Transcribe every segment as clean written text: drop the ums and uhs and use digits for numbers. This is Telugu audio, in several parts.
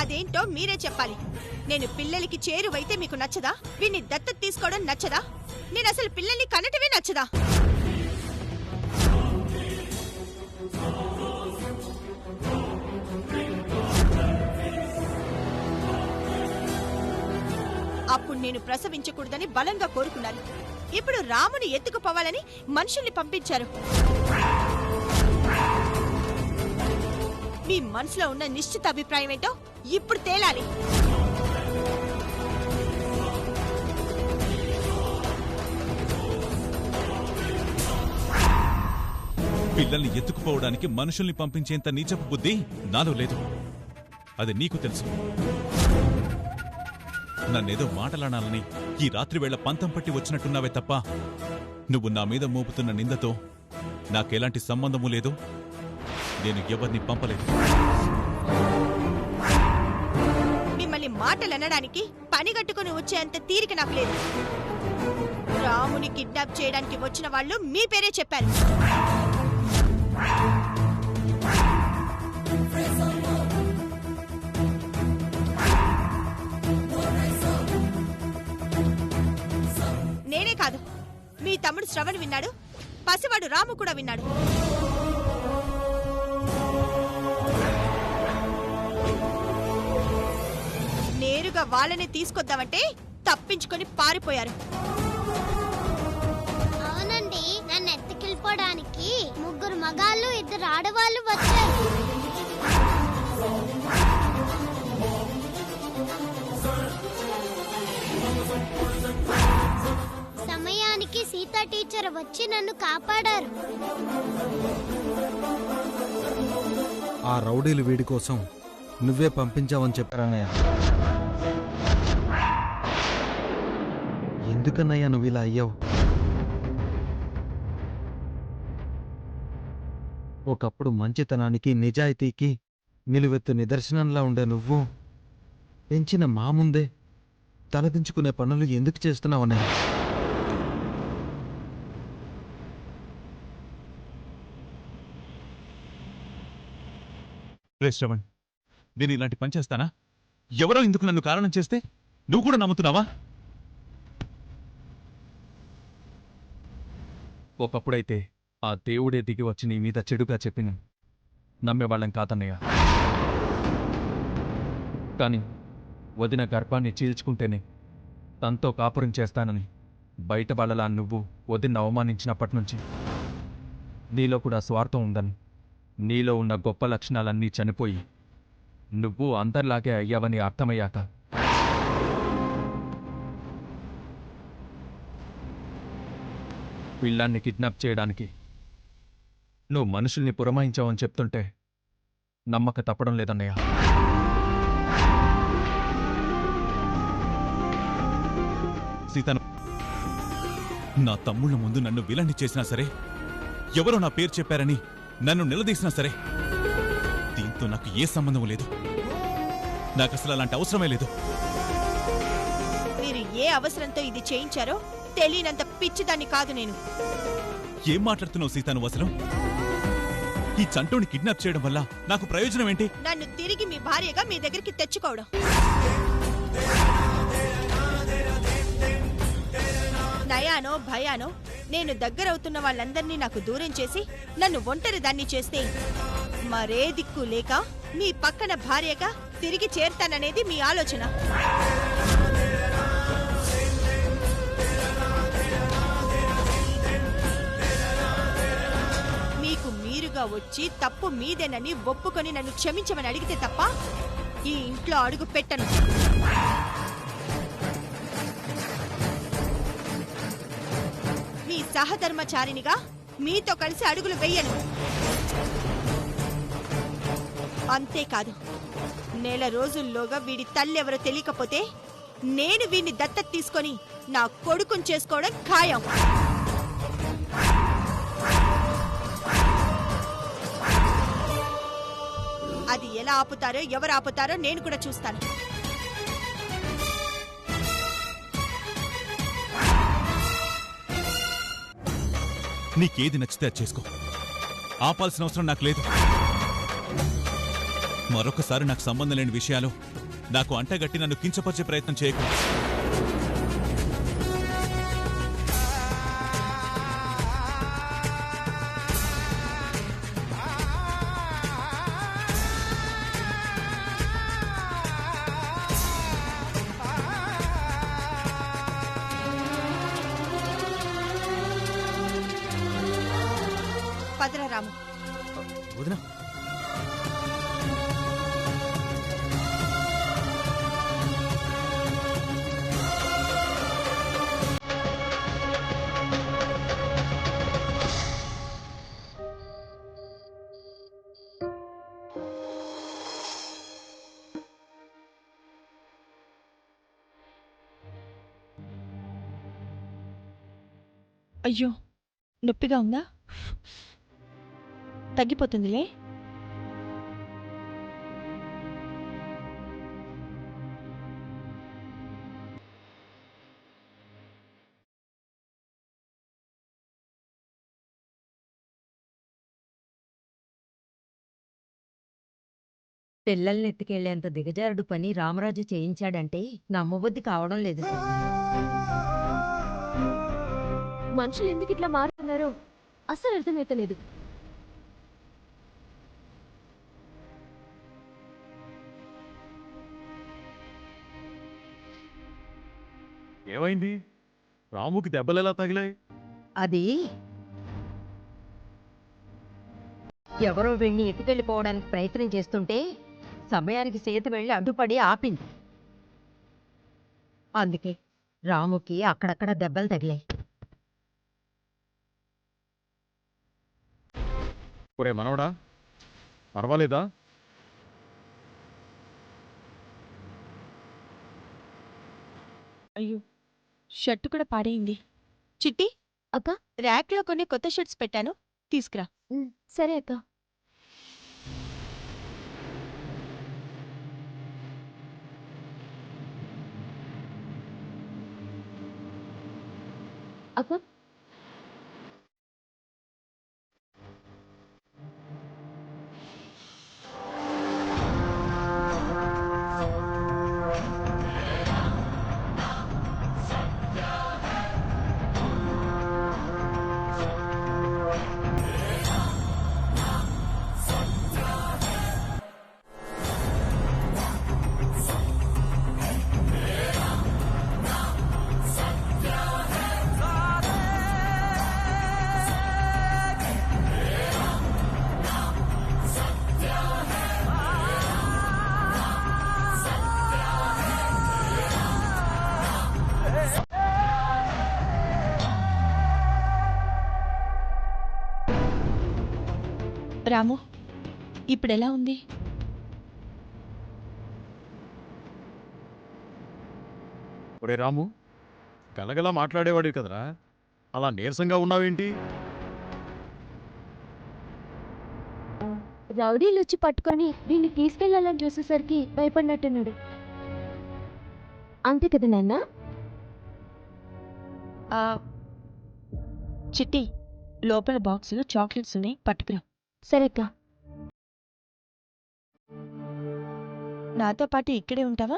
అదేంటో మీరే చెప్పాలి. నేను పిల్లలకి చేరువైతే మీకు నచ్చదా? వీడిని దత్తత తీసుకోవడం నచ్చదా? నేను అసలు పిల్లల్ని కనటమే నచ్చదా? అప్పుడు నేను ప్రసవించకూడదని బలంగా కోరుకున్నాను. ఇప్పుడు రాముని ఎత్తుకుపోవాలని మనుషుల్ని పంపించారు. మీ మనసులో ఉన్న నిశ్చిత అభిప్రాయం ఏంటో ఇప్పుడు తేలాలి. పిల్లల్ని ఎత్తుకుపోవడానికి మనుషుల్ని పంపించేంత నీచపు బుద్ధి నాలో లేదు. అది నీకు తెలుసు. నన్నేదో మాటలాడాలని ఈ రాత్రివేళ పంతం పట్టి వచ్చినట్టున్నావే తప్ప నువ్వు నా మీద మోపుతున్న నిందతో నాకెలాంటి సంబంధము లేదు. నేను ఎవరిని పంపలేదు. మిమ్మల్ని మాటలనడానికి పనిగట్టుకుని వచ్చేంత తీరిక నాకు లేదు. రాముని కిడ్నాప్ చేయడానికి వచ్చిన వాళ్ళు మీ పేరే చెప్పారు. నేనే కాదు, మీ తమ్ముడు శ్రవణ్ విన్నాడు, పసివాడు రాము కూడా విన్నాడు. నేరుగా వాళ్ళని తీసుకొద్దామంటే తప్పించుకొని పారిపోయారు. అవునండి, నన్ను ఎత్తుకెళ్ళిపోవడానికి 3 మగాళ్ళు 2 ఆడవాళ్ళు వచ్చారు. సమయానికి సీతా టీచర్ వచ్చి నన్ను కాపాడారు. ఆ రౌడీలు వీడి కోసం నువ్వే పంపించావని చెప్పారన్నయ్య. ఎందుకన్నయ్యా నువ్వు ఇలా అయ్యావు? ఒకప్పుడు మంచితనానికి నిజాయితీకి నిలువెత్తు నిదర్శనంలా ఉండే నువ్వు పెంచిన మా ముందే తలదించుకునే పనులు ఎందుకు చేస్తున్నావన్నయ్య? రే శ్రవణ్, నేను ఇలాంటి పని చేస్తానా? ఎవరో ఇందుకు నన్ను కారణం చేస్తే నువ్వు కూడా నమ్ముతున్నావా? ఒకప్పుడైతే ఆ దేవుడే దిగి వచ్చి నీ మీద చెడుగా చెప్పిన నమ్మేవాళ్ళం కాదన్నయ్య. కాని వదిన గర్భాన్ని చీల్చుకుంటేనే తనతో కాపురం చేస్తానని బయట వాళ్ళలా నువ్వు వదిన అవమానించినప్పటి నుంచి నీలో కూడా స్వార్థం ఉందని, నీలో ఉన్న గొప్ప లక్షణాలన్నీ చనిపోయి నువ్వు అందరిలాగే అయ్యావని అర్థమయ్యాక పిల్లాన్ని కిడ్నాప్ చేయడానికి నువ్వు మనుషుల్ని పురమాయించావని చెప్తుంటే నమ్మక తప్పడం లేదన్నయ్య. సీతను నా తమ్ముళ్ళ ముందు నన్ను విలన్ని చేసినా సరే, ఎవరో నా పేరు చెప్పారని నన్ను నిలదీసినా సరే, దీంతో నాకు ఏ సంబంధం లేదు. నాకసలు అలాంటి అవసరమే లేదు. మీరు ఏ అవసరంతో ఇది చేయించారో తెలియనంత పిచ్చిదాన్ని కాదు నేను. ఏం మాట్లాడుతున్నావు సీత నువ్వు అసలు? ఈ చంటోని కిడ్నాప్ చేయడం వల్ల నాకు ప్రయోజనం ఏంటి? నన్ను తిరిగి మీ భార్యగా మీ దగ్గరికి తెచ్చుకోవడం. నయానో భయానో నేను దగ్గరవుతున్న వాళ్ళందరినీ నాకు దూరం చేసి నన్ను ఒంటరి దాన్ని చేస్తే మరే దిక్కు లేక మీ పక్కన భార్యగా తిరిగి చేరతాననేది మీ ఆలోచన. మీకు మీరుగా వచ్చి తప్పు మీదేనని ఒప్పుకొని నన్ను క్షమించమని అడిగితే తప్ప ఈ ఇంట్లో అడుగు పెట్టను. మీ సహధర్మచారినిగా మీతో కలిసి అడుగులు వెయ్యను. అంతేకాదు, నెల రోజుల్లోగా వీడి తల్లెవరో తెలియకపోతే నేను వీడిని దత్తత తీసుకొని నా కొడుకుని చేసుకోవడం ఖాయం. అది ఎలా ఆపుతారో ఎవరు ఆపుతారో నేను కూడా చూస్తాను. నీకేది నచ్చితే అది చేసుకో. ఆపాల్సిన అవసరం నాకు లేదు. మరొకసారి నాకు సంబంధం లేని విషయాలు నాకు అంటగట్టి నన్ను కించపరిచే ప్రయత్నం చేయకు. పదరా రాము. వదినా, అయ్యో, నొప్పిగా ఉందా? తగ్గిపోతుందిలే. పిల్లల్ని ఎత్తుకెళ్లేంత దిగజారుడు పని రామరాజు చేయించాడంటే నమ్మబుద్ధి కావడం లేదు. మనుషులు ఎందుకు ఇట్లా మారుతున్నారో అస్సలు అర్థమవుతలేదు. ఏమైంది? రాముకి దెబ్బలెలా తగిలాయి? అది ఎవరో వెళ్ళి ఎత్తుకెళ్ళిపోవడానికి ప్రయత్నం చేస్తుంటే సమయానికి సీత వెళ్ళి అడ్డుపడి ఆపింది. అందుకే రాముకి అక్కడక్కడ దెబ్బలు తగిలాయి. ఒరే మనవడా, పర్వాలేదా? అయ్యో, షర్టు కూడా పాడైంది. చిట్టి, అక్క, ర్యాక్లో కొన్ని కొత్త షర్ట్స్ పెట్టాను, తీసుకురా. సరే అక్క. అక్క, రాము, ఇప్పుడెలా ఉంది? ఒరే రాము, గలగలా మాట్లాడేవాడివి కదరా, అలా నీరసంగా ఉన్నావేంటి? రౌడీలు వచ్చి పట్టుకొని దీన్ని తీసుకెళ్లాలని చూసేసరికి భయపడినట్టున్నాడు. అంతే కదా నాన్న? చిట్టి, లోపల బాక్సులో చాక్లెట్స్ ఉన్నాయి, పట్టుకురా. సరే అక్క. నాతో పాటు ఇక్కడే ఉంటావా?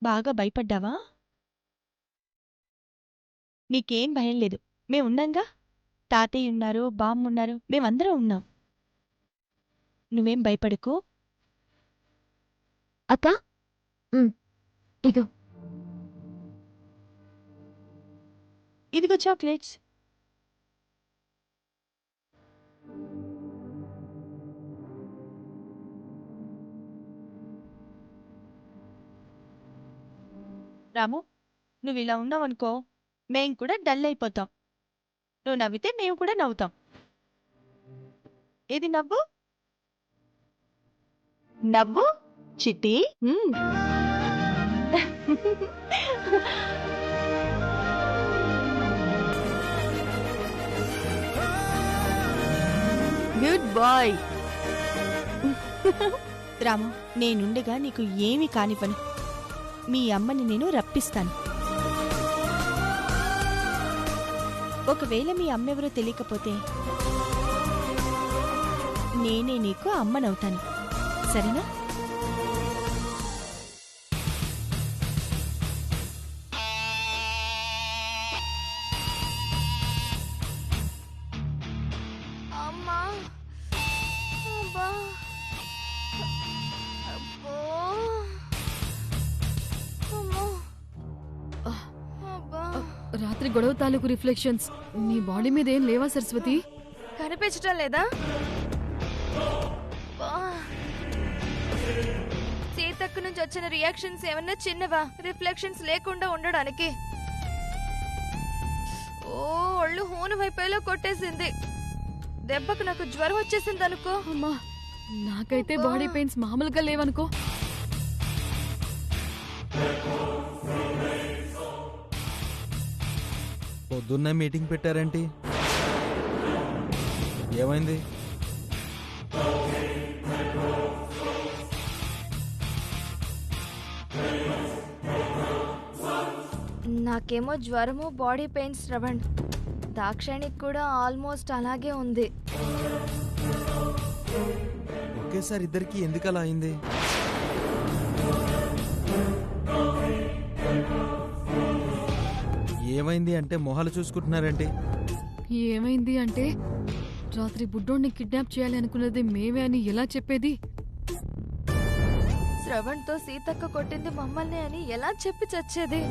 బాగా భయపడ్డావా? నీకేం భయం లేదు, మేమున్నాంగా. తాతయ్య ఉన్నారు, బామ్మ ఉన్నారు, మేమందరం ఉన్నాం. నువ్వేం భయపడకు. అక్క, ఇగో. ఇదిగో చాక్లెట్స్. రాము, నువ్వు ఇలా ఉన్నావనుకో, మేం కూడా డల్ అయిపోతాం. నువ్వు నవ్వితే మేము కూడా నవ్వుతాం. ఏది నవ్వు? నవ్వు చిట్టి. Good bye. రాము, నేనుండగా నీకు ఏమీ కాని పని. మీ అమ్మని నేను రప్పిస్తాను. ఒకవేళ మీ అమ్మెవరో తెలియకపోతే నేనే నీకు అమ్మనవుతాను. సరేనా? అమ్మా అబ్బా అబ్బో అమ్మో అబ్బా. రాత్రి గొడవ తాలూకు రిఫ్లెక్షన్స్ నీ బాడీ మీద ఏం లేవా సరస్వతి? కనిపించటం లేదా? సీతక్క నుంచి వచ్చిన రియాక్షన్స్ ఏమన్నా చిన్నవా రిఫ్లెక్షన్స్ లేకుండా ఉండడానికి? ఓ ఒళ్ళు హూను వైపేలో కొట్టేసింది. దెబ్బకు నాకు జ్వరం వచ్చేసింది అనుకో. అమ్మా నాకైతే బాడీ పెయిన్స్ మామూలుగా లేవనుకో. పొద్దున్నే మీటింగ్ పెట్టారేంటి? ఏమైంది? నాకేమో జ్వరము బాడీ పెయిన్స్ శ్రవణ్. దాక్షాణికి కూడా ఆల్మోస్ట్ అలాగే ఉంది. ఒకేసారి ఇద్దరికి ఎందుకు అలా అయింది? ఏమైంది అంటే మొహాలు చూసుకుంటున్నారేంటి? ఏమైంది అంటే రాత్రి బుడ్డోడిని కిడ్నాప్ చేయాలి అనుకున్నది మేమే అని ఎలా చెప్పేది? శ్రవణ్తో సీతక్క కొట్టింది మమ్మల్ని అని ఎలా చెప్పి చచ్చేది?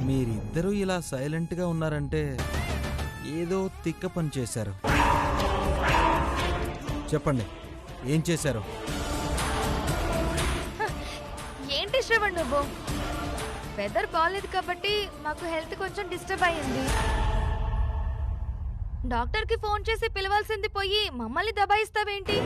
మీరిద్దరూ ఇలా సైలెంట్ గా ఉన్నారంటే ఏదో తిక్క పని చేశారు. చెప్పండి, ఏం చేశారు? ఏంటి శ్రవణ్ నువ్వు? వెదర్ బాగాలేదు కాబట్టి మాకు హెల్త్ కొంచెం డిస్టర్బ్ అయ్యింది. డాక్టర్కి ఫోన్ చేసి పిలవాల్సింది పోయి మమ్మల్ని దబాయిస్తావేంటి?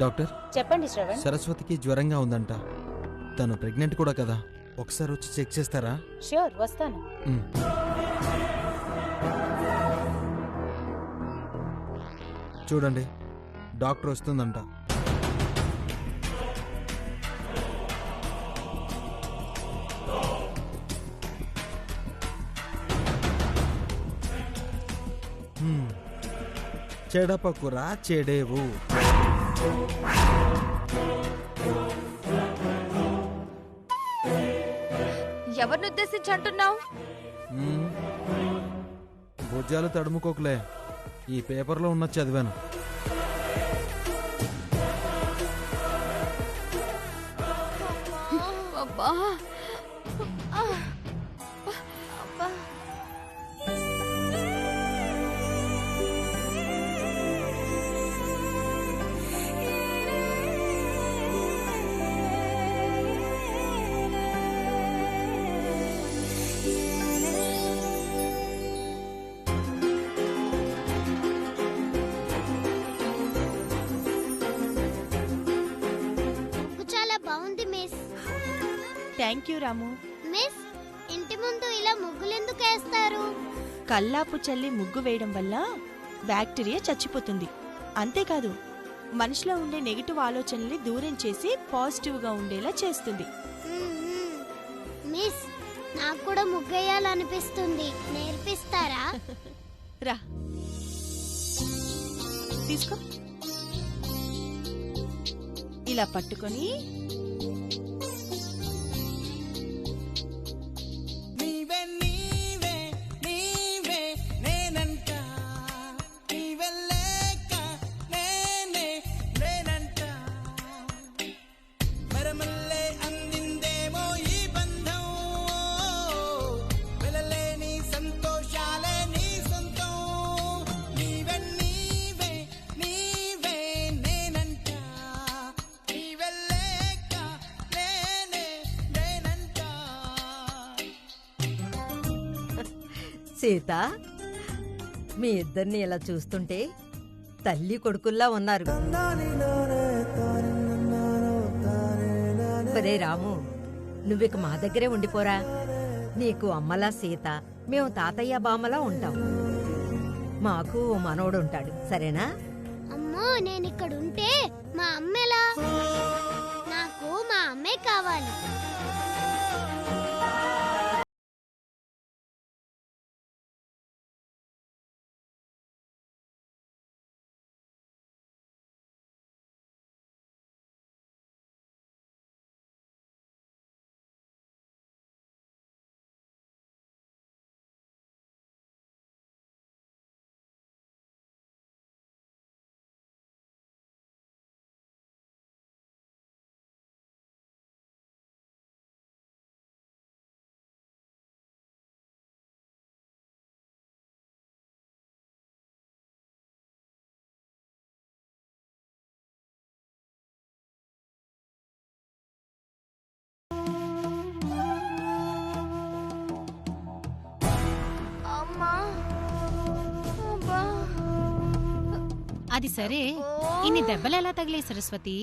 డాక్టర్ చెప్పండి శ్రవణ్. సరస్వతికి జ్వరంగా ఉందంట. తను ప్రెగ్నెంట్ కూడా కదా, ఒకసారి వచ్చి చెక్ చేస్తారా? ష్యూర్, వస్తాను. చూడండి, డాక్టర్ వస్తుందంట. చెడపకురా చెడేవు. ఎవరిని ఉద్దేశించి అంటున్నావు? భుజాలు తడుముకోకలే, ఈ పేపర్లో ఉన్న చదివాను. అబ్బా చాలా బాగుంది miss. Thank you Ramu. Miss, ఇంటి ముందు ఇలా ముగ్గులెందుకు వేస్తారు? కల్లాపు చల్లి ముగ్గు వేయడం వల్ల బ్యాక్టీరియా చచ్చిపోతుంది. అంతేకాదు, మనిషిలో ఉండే నెగిటివ్ ఆలోచనల్ని దూరం చేసి పాజిటివ్గా ఉండేలా చేస్తుంది. మిస్, నాకు కూడా ముగ్గేయాలనిపిస్తుంది. నేర్పిస్తారా? రా తీసుకో. ఇలా పట్టుకొని సీత, మీ ఇద్దరిని ఇలా చూస్తుంటే తల్లి కొడుకుల్లా ఉన్నారు. ఒరే రాము, నువ్విక మా దగ్గరే ఉండిపోరా. నీకు అమ్మలా సీత, మేము తాతయ్య బామ్మలా ఉంటాం. మాకు ఓ మనవడు ఉంటాడు, సరేనా? నేను ఇక్కడ ఉంటే మా అమ్మెలా? నాకు మా అమ్మే కావాలి. అమ్మా అబ్బా. అది సరే, ఇన్ని దెబ్బలు ఎలా తగిలే సరస్వతి?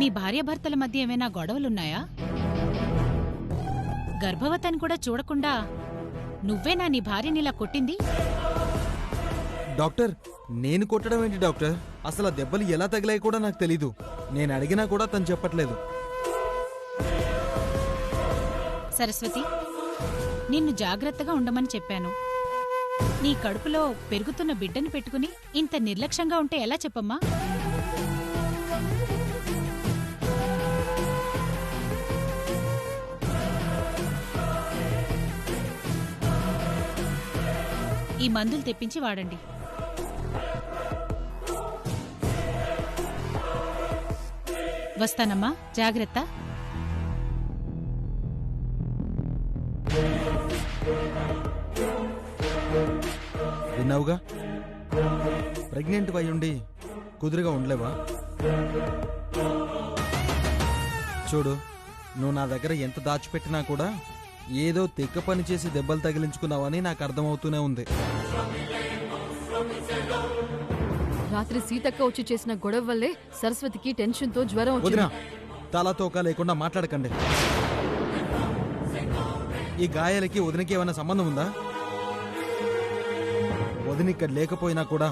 మీ భార్యాభర్తల మధ్య ఏమైనా గొడవలున్నాయా? గర్భవతిని కూడా చూడకుండా నువ్వేనా నీ భార్యనిలా కొట్టింది? డాక్టర్, నేను కొట్టడం ఏంటి డాక్టర్? అసలు ఆ దెబ్బలు ఎలా తగిలాయి కూడా నాకు తెలీదు. నేను అడిగినా కూడా తను చెప్పట్లేదు. సరస్వతి, నిన్ను జాగ్రత్తగా ఉండమని చెప్పాను. నీ కడుపులో పెరుగుతున్న బిడ్డని పెట్టుకుని ఇంత నిర్లక్ష్యంగా ఉంటే ఎలా చెప్పమ్మా? ఈ మందులు తెప్పించి వాడండి. వస్తానమ్మా, జాగ్రత్త. విన్నావుగా, ప్రెగ్నెంట్ అయ్యుండి కుదురుగా ఉండలేవా? చూడు, నువ్వు నా దగ్గర ఎంత దాచిపెట్టినా కూడా ఏదో తిక్క పని చేసి దెబ్బలు తగిలించుకున్నావని నాకు అర్థమవుతూనే ఉంది. రాత్రి సీతక్క వచ్చి చేసిన గొడవ వల్లే సరస్వతికి టెన్షన్తో జ్వరం వదినా, వచ్చింది. తలతోక లేకుండా మాట్లాడకండి. ఈ గాయాలకి వదినకి ఏమైనా సంబంధం ఉందా? వదిన ఇక్కడ లేకపోయినా కూడా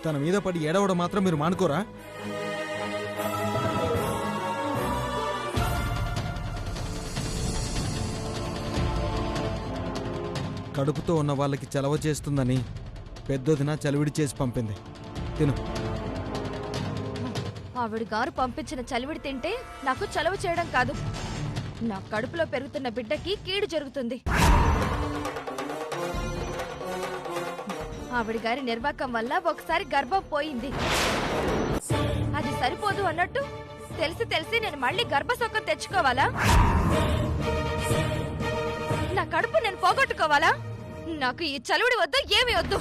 తన మీద పడి ఏడవడం మాత్రం మీరు మానుకోరా? కడుపుతో ఉన్న వాళ్ళకి చలవ చేస్తుందని పెద్దొదిన చలివిడి చేసి పంపింది. తిను. ఆవిడ గారు పంపించిన చలివిడి తింటే నాకు చలవ చేయడం కాదు, నా కడుపులో పెరుగుతున్న బిడ్డకి కీడు జరుగుతుంది. ఆవిడ గారి నిర్వాకం వల్ల ఒకసారి గర్భం పోయింది. అది సరిపోదు అన్నట్టు తెలిసి తెలిసి నేను మళ్ళీ గర్భసొక్కం తెచ్చుకోవాలా? నా కడుపు నేను పోగొట్టుకోవాలా? నాకు ఈ చలివిడి వద్దు, ఏమి వద్దు.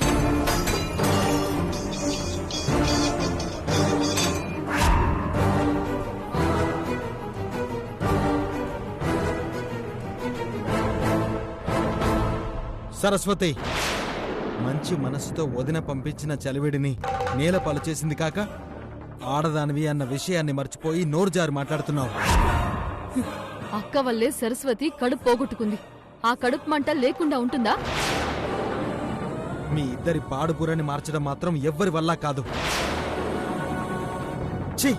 సరస్వతి, మంచి మనసుతో వదిన పంపించిన చలివిడిని నేల పాలు చేసింది కాక ఆడదానివి అన్న విషయాన్ని మర్చిపోయి నోరు జారి మాట్లాడుతున్నావు. అక్క వల్లే సరస్వతి కడుపు పోగొట్టుకుంది. ఆ కడుపు మంట లేకుండా ఉంటుందా? మీ ఇద్దరి పాడుబురని మార్చడం మాత్రం ఎవ్వరి వల్ల కాదు. ఛీ!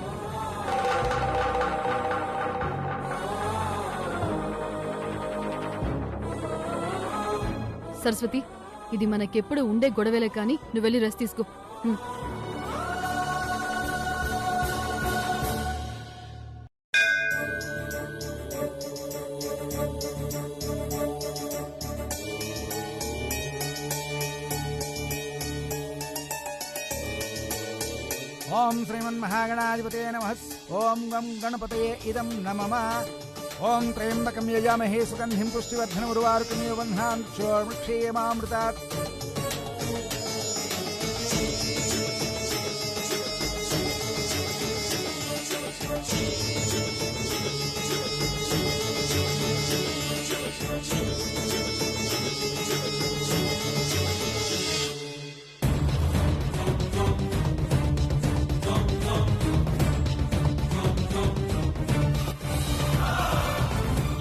సరస్వతి, ఇది మనకెప్పుడు ఉండే గొడవలే కానీ నువ్వు వెళ్ళి రెస్ట్ తీసుకో. ఓం శ్రీమన్మహాగణాధిపతే నమః. ఓం గం గణపతయే ఇదం నమః. ఓం త్రయంబకం యజామహే సుగంధిం పుష్టివర్ధనముర్వారుకమివ బధ్నాన్ క్షేమామృతాత్.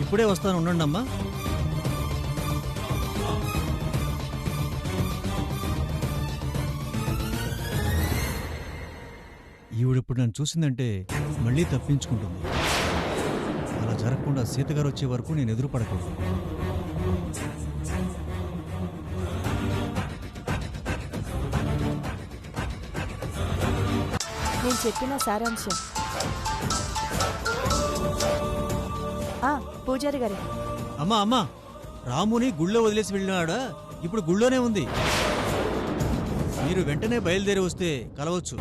ఇప్పుడే వస్తాను, ఉండండి అమ్మా. ఇప్పుడు నన్ను చూసిందంటే మళ్ళీ తప్పించుకుంటుంది. అలా జరగకుండా సీతగారు వచ్చే వరకు నేను ఎదురుపడకూడదు. నేను చెప్పిన సారాంశం. పూజారి గారు. అమ్మా అమ్మా, రాముని గుళ్ళో వదిలేసి వెళ్ళినాడా? ఇప్పుడు గుళ్ళోనే ఉంది. మీరు వెంటనే బయలుదేరి వస్తే కలవచ్చు.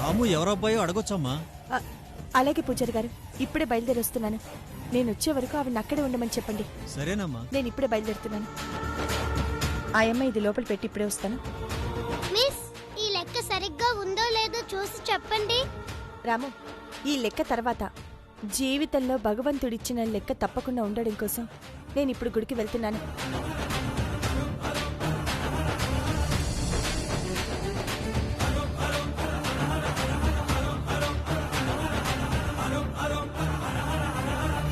రాము ఎవరబ్బాయో అడగొచ్చమ్మా. అలాగే పూజారి గారు, ఇప్పుడే బయలుదేరి వస్తున్నాను. నేను వచ్చే వరకు ఆవిడ అక్కడే ఉండమని చెప్పండి. సరేనమ్మా. నేను ఇప్పుడే బయలుదేరుతున్నాను. ఆ అమ్మాయి ఇది లోపల పెట్టి ఇప్పుడే వస్తాను. మిస్, ఈ లెక్క సరిగ్గా ఉందో లేదో చూసి చెప్పండి. రాము, ఈ లెక్క తర్వాత జీవితంలో భగవంతుడిచ్చిన లెక్క తప్పకుండా ఉండడం కోసం నేను ఇప్పుడు గుడికి వెళ్తున్నాను.